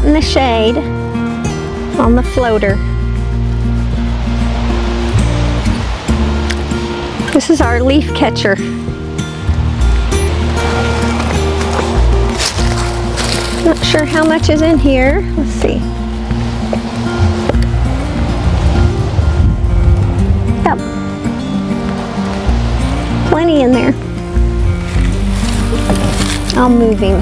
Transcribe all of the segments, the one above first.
in the shade on the floater. This is our leaf catcher. Not sure how much is in here. Let's see. Yep. Plenty in there. I'll move him.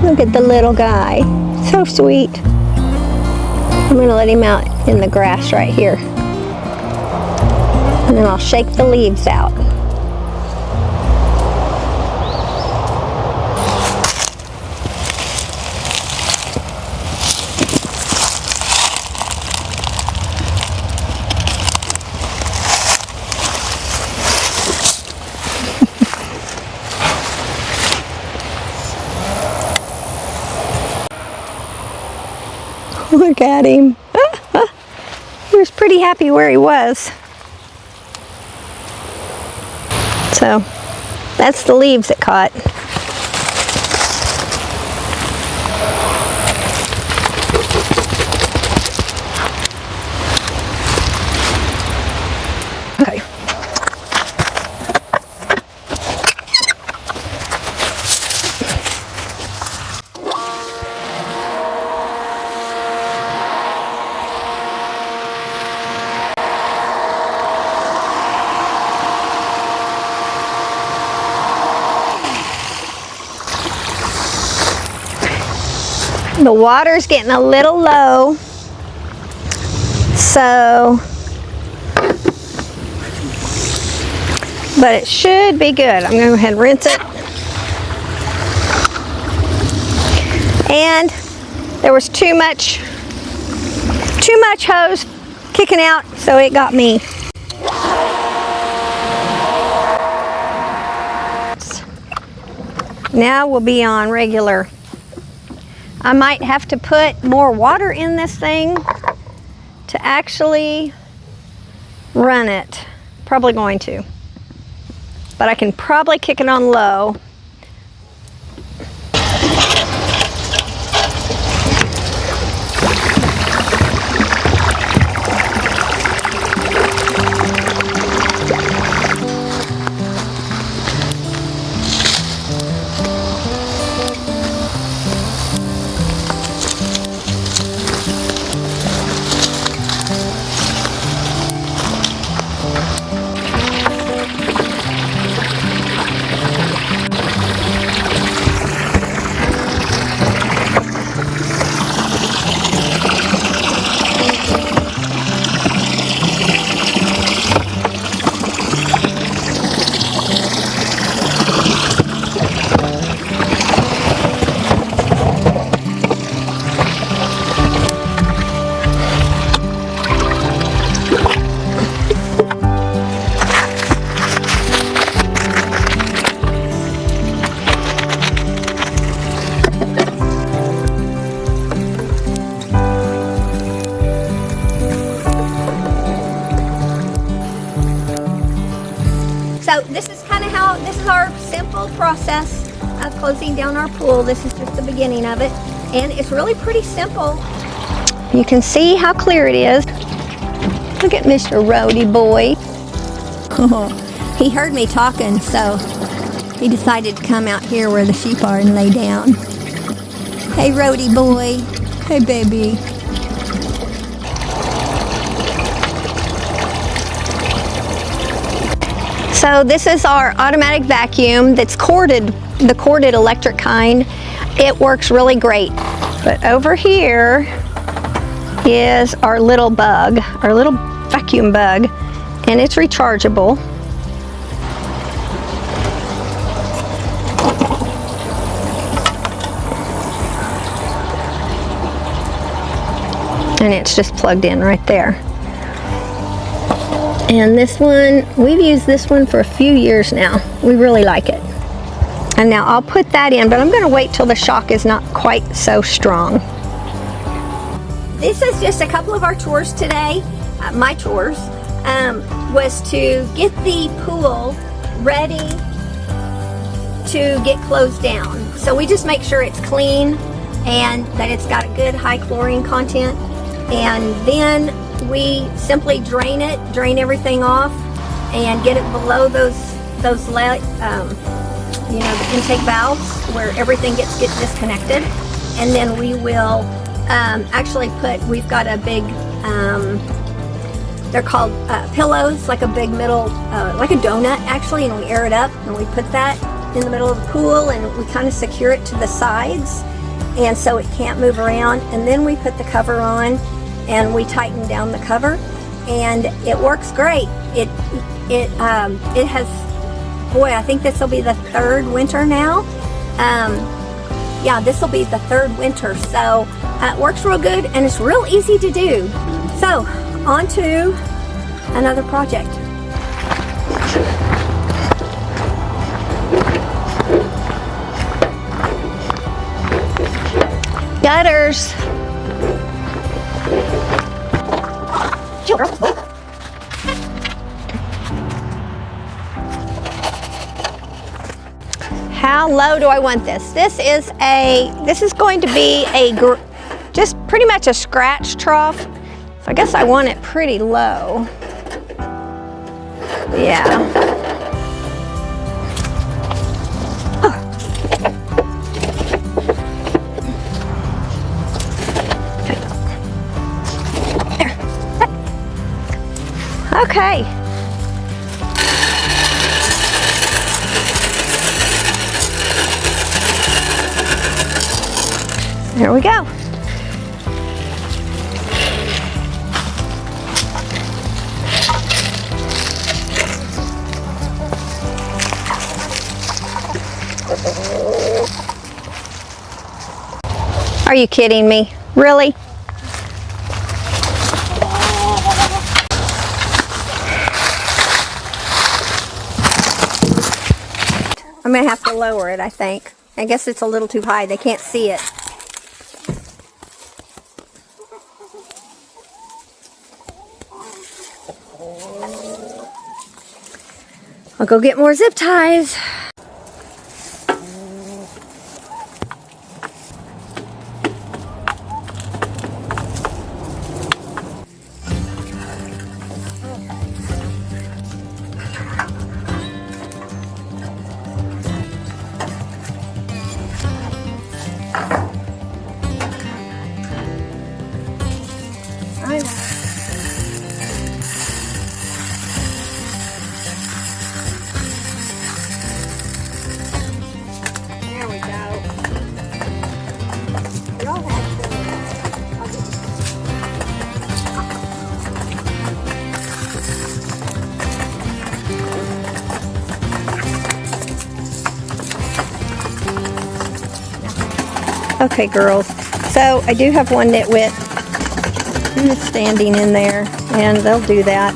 Look at the little guy, so sweet. I'm gonna let him out in the grass right here. And then I'll shake the leaves out. Look at him. He was pretty happy where he was. So that's the leaves it caught. Okay. The water's getting a little low, so, but it should be good. I'm gonna go ahead and rinse it. And there was too much hose kicking out, so it got me. Now we'll be on regular. I might have to put more water in this thing to actually run it. Probably going to. But I can probably kick it on low. So this is our simple process of closing down our pool. This is just the beginning of it, and it's really pretty simple. You can see how clear it is. Look at Mr. Roadie boy. He heard me talking, so he decided to come out here where the sheep are and lay down. Hey, Roadie boy. Hey, baby. So this is our automatic vacuum that's corded, the corded electric kind. It works really great. But over here is our little bug, our little vacuum bug, and it's rechargeable. and it's just plugged in right there. And this one, we've used this one for a few years now. We really like it. And now I'll put that in, but I'm going to wait till the shock is not quite so strong. This is just a couple of our chores today. My chores was to get the pool ready to get closed down. So we just make sure it's clean and that it's got a good high chlorine content. And then we simply drain it, drain everything off, and get it below those you know, the intake valves where everything gets disconnected. And then we will actually we've got a big, they're called pillows, like a big middle, like a donut actually, and we air it up and we put that in the middle of the pool and we kind of secure it to the sides and so it can't move around. And then we put the cover on and we tighten down the cover and it works great. It has, boy, I think this will be the third winter now. Yeah, this will be the third winter, so it works real good and it's real easy to do. So, on to another project. Gutters. How low do I want this? This is going to be just pretty much a scratch trough. So I guess I want it pretty low. Yeah. Okay. There we go. Are you kidding me? Really? I'm gonna have to lower it, I think. I guess it's a little too high. They can't see it. I'll go get more zip ties. Okay, girls, so I do have one nitwit who is standing in there, and they'll do that.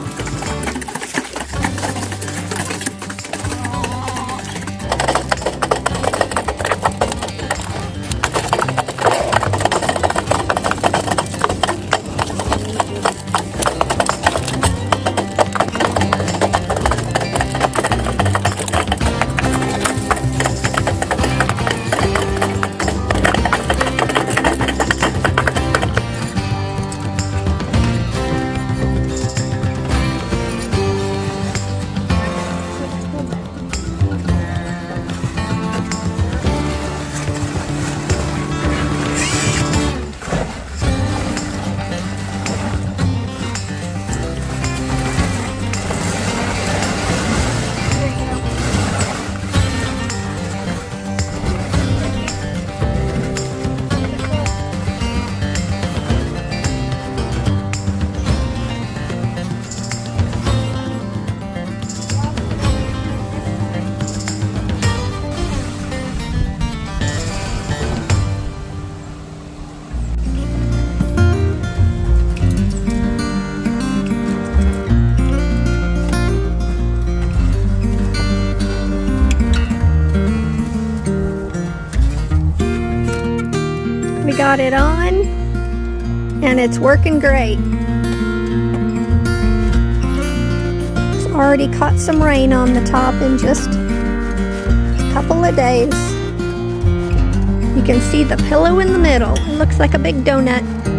got it on, and it's working great. It's already caught some rain on the top in just a couple of days. You can see the pillow in the middle. It looks like a big donut.